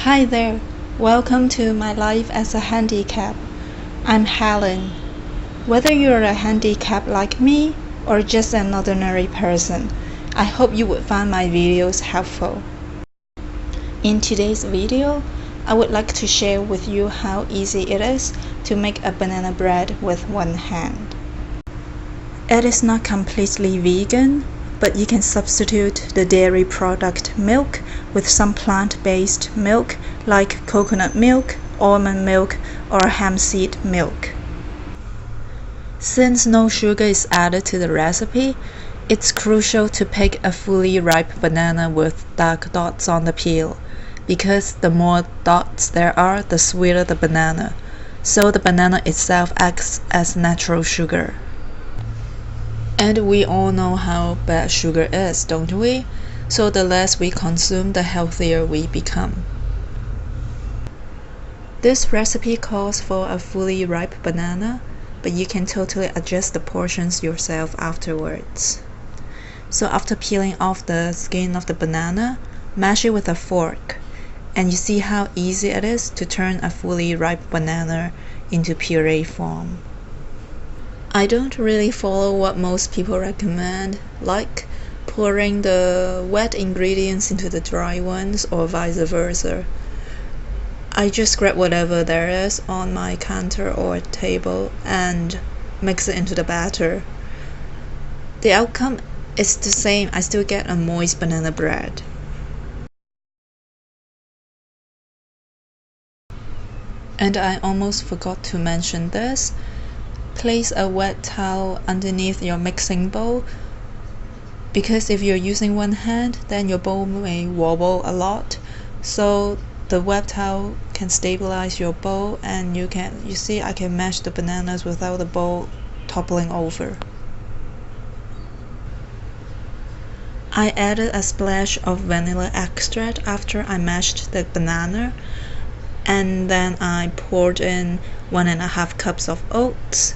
Hi there, welcome to my life as a handicap. I'm Helen. Whether you're a handicap like me or just an ordinary person, I hope you would find my videos helpful. In today's video, I would like to share with you how easy it is to make a banana bread with one hand. It is not completely vegan, but you can substitute the dairy product milk with some plant-based milk like coconut milk, almond milk, or hemp seed milk. Since no sugar is added to the recipe, it's crucial to pick a fully ripe banana with dark dots on the peel, because the more dots there are, the sweeter the banana, so the banana itself acts as natural sugar. And we all know how bad sugar is, don't we? So the less we consume, the healthier we become. This recipe calls for a fully ripe banana, but you can totally adjust the portions yourself afterwards. So after peeling off the skin of the banana, mash it with a fork, and you see how easy it is to turn a fully ripe banana into puree form. I don't really follow what most people recommend, like pouring the wet ingredients into the dry ones or vice versa. I just grab whatever there is on my counter or table and mix it into the batter. The outcome is the same, I still get a moist banana bread. And I almost forgot to mention this. Place a wet towel underneath your mixing bowl, because if you're using one hand, then your bowl may wobble a lot. So the wet towel can stabilize your bowl, and you see I can mash the bananas without the bowl toppling over. I added a splash of vanilla extract after I mashed the banana, and then I poured in 1.5 cups of oats.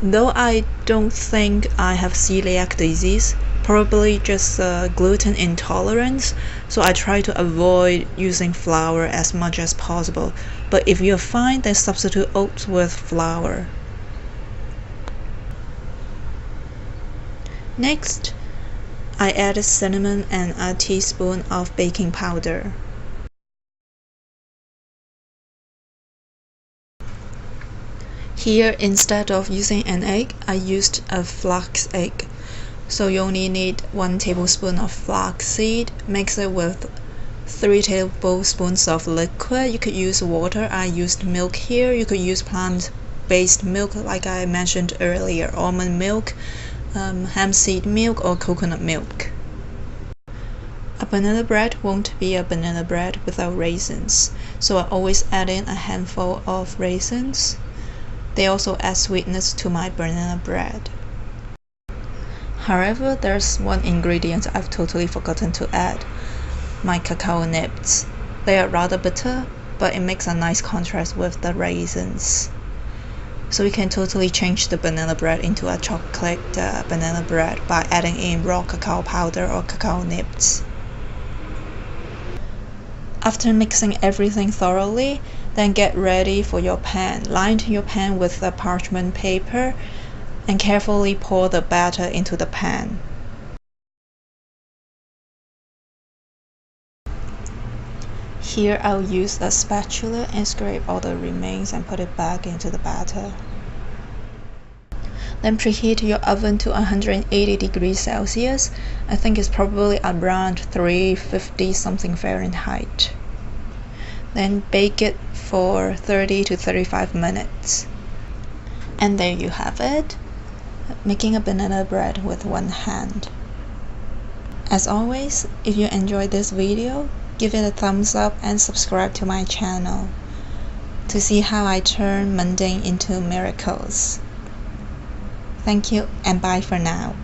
Though I don't think I have celiac disease, probably just gluten intolerance, so I try to avoid using flour as much as possible. But if you're fine, then substitute oats with flour. Next, I added cinnamon and a teaspoon of baking powder. Here, instead of using an egg, I used a flax egg. So you only need 1 tablespoon of flax seed. Mix it with 3 tablespoons of liquid. You could use water. I used milk here. You could use plant-based milk like I mentioned earlier, almond milk, hemp seed milk, or coconut milk. A banana bread won't be a banana bread without raisins, so I always add in a handful of raisins. They also add sweetness to my banana bread. However, there's one ingredient I've totally forgotten to add: my cacao nibs. They are rather bitter, but it makes a nice contrast with the raisins. So you can totally change the banana bread into a chocolate banana bread by adding in raw cacao powder or cacao nibs. After mixing everything thoroughly, then get ready for your pan. Line your pan with a parchment paper and carefully pour the batter into the pan. Here I'll use a spatula and scrape all the remains and put it back into the batter. Then preheat your oven to 180 degrees Celsius. I think it's probably around 350 something Fahrenheit. Then bake it for 30 to 35 minutes. And there you have it, making a banana bread with one hand. As always, if you enjoyed this video, give it a thumbs up and subscribe to my channel to see how I turn mundane into miracles. Thank you and bye for now.